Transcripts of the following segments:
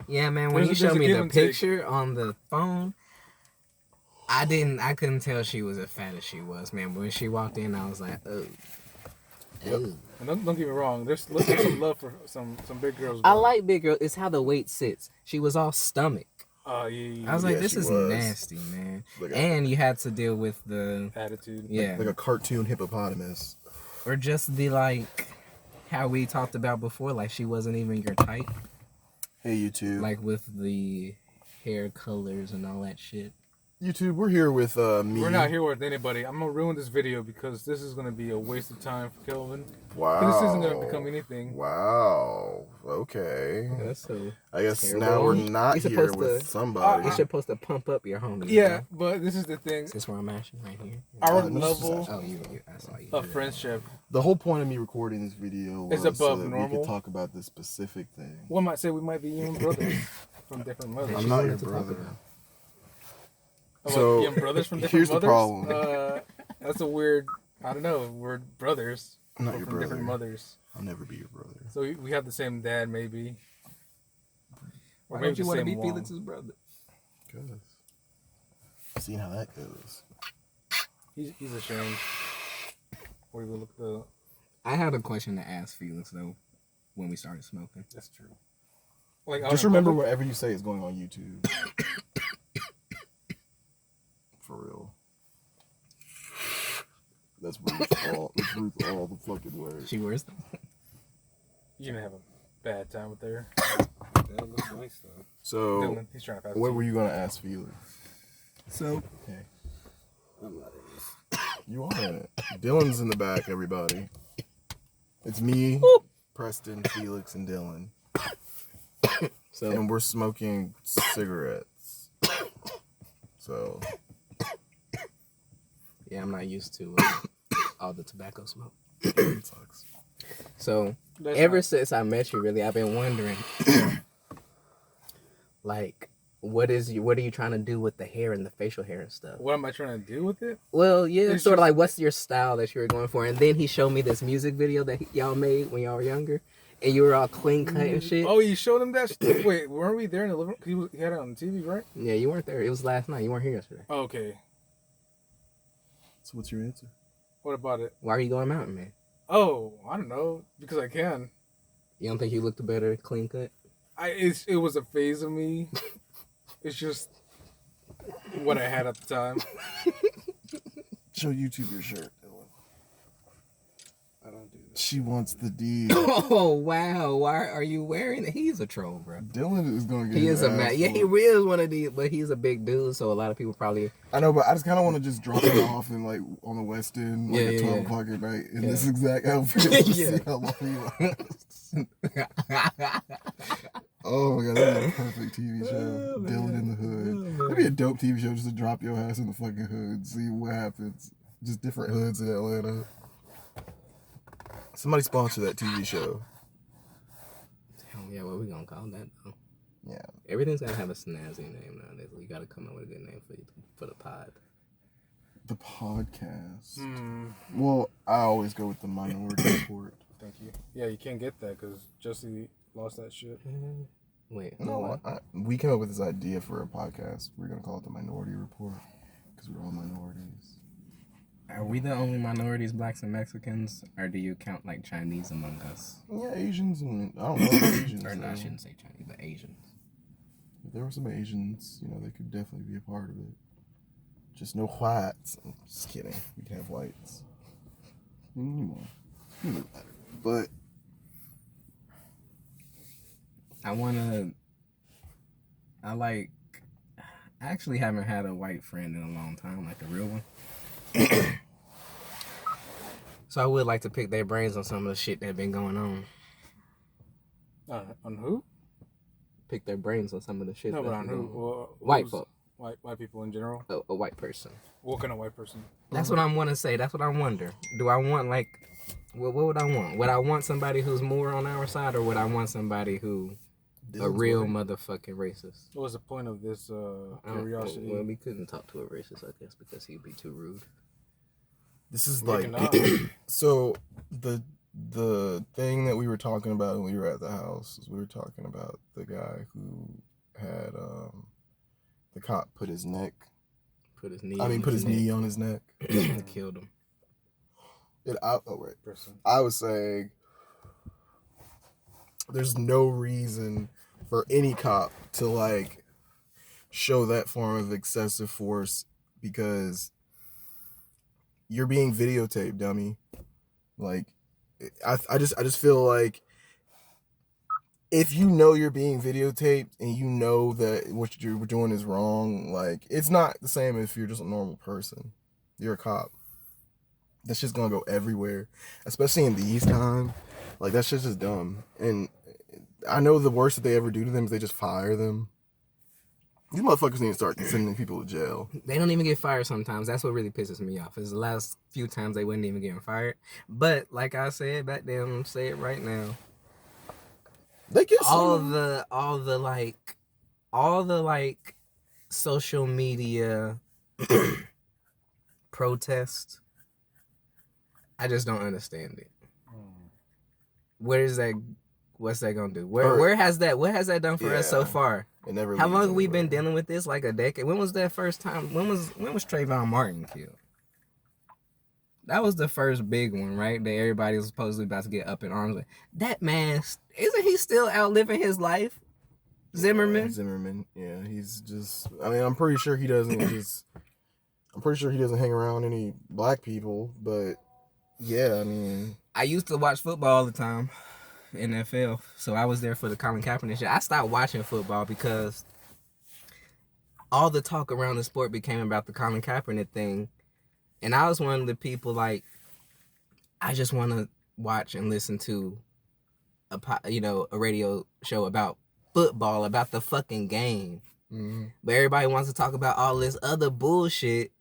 Yeah, man. When you showed me the picture on the phone, I couldn't tell she was as fat as she was, man. But when she walked in, I was like, oh. Yep. And don't get me wrong. There's some love for some big girls. I like big girls. It's how the weight sits. She was all stomach. Yeah. I was like, this is nasty, man. And you had to deal with the attitude. Yeah. Like a cartoon hippopotamus. Or just the, like, how we talked about before, like she wasn't even your type. Hey, YouTube. Like with the hair colors and all that shit. YouTube, we're here with me. We're not here with anybody. I'm going to ruin this video because this is going to be a waste of time for Kelvin. Wow. This isn't going to become anything. Wow. Okay. That's so I guess terrible. now we're not here with somebody. You're supposed to pump up your homies. Yeah, but this is the thing. Is this where I'm actually right here? Our level I saw you of friendship. The whole point of me recording this video was above so that normal. we could talk about this specific thing. One might say we might be even brothers from different mothers. I'm not your brother. So, young brothers from different here's mothers? the problem. That's a weird, I don't know, we're brothers. I'm not your from brother. Different mothers. I'll never be your brother. So we have the same dad, maybe. Why don't you want to be Felix's brother? Because seeing how that goes. He's ashamed. Or we look the. I had a question to ask Felix though, when we started smoking. That's true. Like, just remember whatever you say is going on YouTube. For real. That's Ruth all the fucking way. She wears them. You're gonna have a bad time with her. That looks nice though. So, Dylan, he's trying to pass what were you gonna ask Felix? So, okay. I'm not in this. You are in it. Dylan's in the back, everybody. It's me, Preston, Felix, and Dylan. So, and we're smoking cigarettes. So. Yeah, I'm not used to all the tobacco smoke. It sucks. So, ever since I met you, really, I've been wondering, like, what are you trying to do with the hair and the facial hair and stuff? What am I trying to do with it? Well, yeah, it's sort of like, what's your style that you were going for? And then he showed me this music video that y'all made when y'all were younger, and you were all clean cut and shit. Oh, you showed him that? Wait, weren't we there in the living room? He had it on the TV, right? Yeah, you weren't there. It was last night. You weren't here yesterday. Oh, okay. So what's your answer? What about it? Why are you going mountain, man? Oh, I don't know. Because I can. You don't think you looked better clean cut? It was a phase of me. It's just what I had at the time. Show YouTube your shirt, Dylan. I don't do that. She wants the D. Oh, wow. Why are you wearing it? He's a troll, bro. Dylan is going to get He is a man. Yeah, he is one of these, but he's a big dude, so a lot of people probably... I know, but I just kind of want to just drop it off in, like, on the West End, like, at 12 o'clock at night, in this exact outfit. See how long he lasts. Oh, my God, that's a perfect TV show. Dylan in the Hood. That'd be a dope TV show just to drop your ass in the fucking hood, see what happens. Just different hoods in Atlanta. Somebody sponsor that TV show. Hell yeah, what are we gonna call that though? Yeah. Everything's gotta have a snazzy name nowadays. You gotta come up with a good name for the pod. The podcast. Well, I always go with the Minority Report. Thank you. Yeah, you can't get that because Jesse lost that shit. Wait. No, we came up with this idea for a podcast. We're going to call it the Minority Report because we're all minorities. Are we the only minorities, blacks and Mexicans, or do you count like Chinese among us? Yeah, Asians and I don't know Asians. Or no, I shouldn't say Chinese, but Asians. If there were some Asians, they could definitely be a part of it. Just no whites. I'm just kidding. We can have whites. You know better. But I actually haven't had a white friend in a long time, like a real one. So I would like to pick their brains on some of the shit that been going on. On who? Pick their brains on some of the shit. No, but on who? Well, white folk. White people in general. A white person. What kind of white person? That's what I want to say. That's what I wonder. Do I want what would I want? Would I want somebody who's more on our side, or would I want somebody who a real motherfucking racist? What was the point of this curiosity? Well, we couldn't talk to a racist, I guess, because he'd be too rude. this is so the the thing that we were talking about when we were at the house is we were talking about the guy who had the cop put his knee put his knee on his neck and killed him. I was saying there's no reason for any cop to like show that form of excessive force because you're being videotaped, dummy. Like, I just feel like if you know you're being videotaped and you know that what you're doing is wrong, like, it's not the same if you're just a normal person. You're a cop. That shit's gonna go everywhere, especially in these times. Like, that shit's just dumb. And I know the worst that they ever do to them is they just fire them. These motherfuckers need to start sending people to jail. They don't even get fired sometimes. That's what really pisses me off. Is the last few times they wouldn't even get fired. But like I said back then, I'm gonna say it right now. They get all the social media protests. I just don't understand it. Where is that? What's that gonna do? What has that done for us so far? How long have we been dealing with this? Like a decade. When was that first time? When was Trayvon Martin killed? That was the first big one, right? That everybody was supposedly about to get up in arms with. That man, isn't he still out living his life? Zimmerman? Yeah, he's just, I mean, I'm pretty sure he doesn't hang around any black people, but yeah, I mean. I used to watch football all the time, NFL, so I was there for the Colin Kaepernick shit. I stopped watching football because all the talk around the sport became about the Colin Kaepernick thing. And I was one of the people, like, I just want to watch and listen to a radio show about football, about the fucking game. Mm-hmm. But everybody wants to talk about all this other bullshit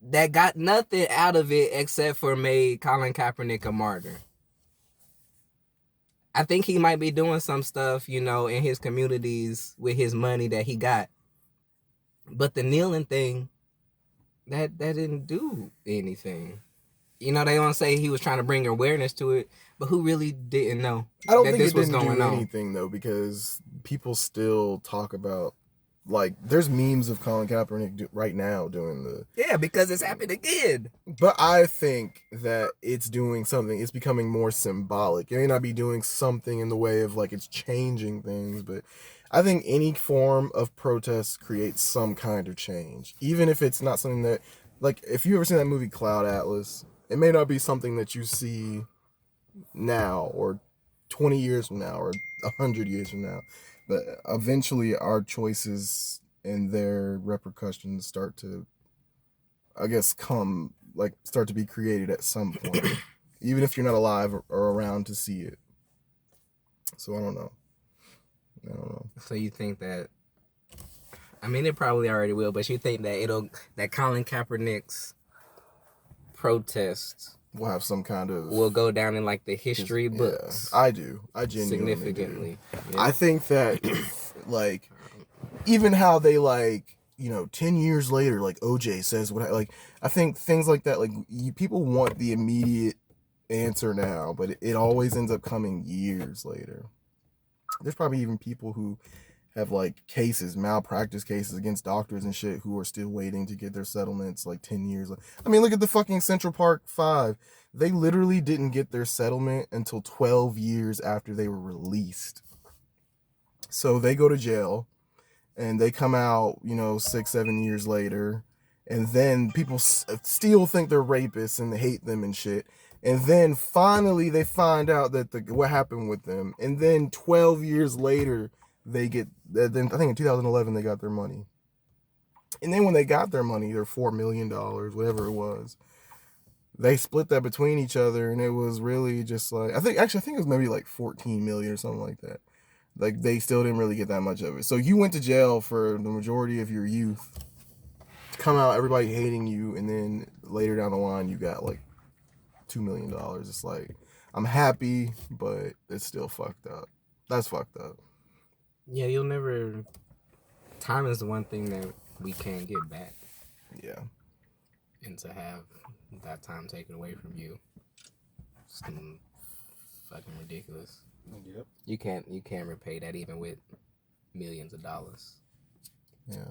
that got nothing out of it except for made Colin Kaepernick a martyr. I think he might be doing some stuff, in his communities with his money that he got. But the kneeling thing, that didn't do anything. They want to say he was trying to bring awareness to it, but who really didn't know? I don't think it didn't do anything though, because people still talk about, like, there's memes of Colin Kaepernick right now doing because it's happened again. But I think that it's doing something. It's becoming more symbolic. It may not be doing something in the way of like it's changing things, but I think any form of protest creates some kind of change. Even if it's not something that, like, if you ever seen that movie Cloud Atlas, it may not be something that you see now or 20 years from now or 100 years from now. But eventually our choices and their repercussions start to, I guess, start to be created at some point. Even if you're not alive or around to see it. So I don't know. So you think that, I mean, it probably already will, but you think that Colin Kaepernick's protests will have some kind of, will go down in like the history books? I do. I genuinely significantly do. Yeah. I think that like even how they 10 years later, like OJ says I think things like that, like people want the immediate answer now, but it always ends up coming years later. There's probably even people who have like malpractice cases against doctors and shit who are still waiting to get their settlements like 10 years. I mean, look at the fucking Central Park 5. They literally didn't get their settlement until 12 years after they were released. So they go to jail and they come out, 6-7 years later. And then people still think they're rapists and they hate them and shit. And then finally they find out that what happened with them. And then 12 years later, they get, then I think in 2011 they got their money. And then when they got their money, their $4 million, whatever it was, they split that between each other. And it was really just like, I think it was maybe like 14 million or something like that. Like they still didn't really get that much of it. So you went to jail for the majority of your youth, come out, everybody hating you. And then later down the line, you got like $2 million. It's like, I'm happy, but it's still fucked up. That's fucked up. Yeah, time is the one thing that we can't get back. Yeah. And to have that time taken away from you, some fucking ridiculous. Yep. You can't repay that even with millions of dollars. Yeah.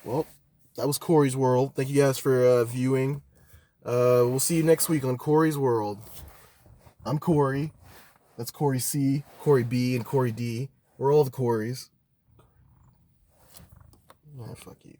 Well, that was Corey's World. Thank you guys for viewing. We'll see you next week on Corey's World. I'm Corey. That's Corey C, Corey B, and Corey D. We're all the Coreys. Oh, fuck you.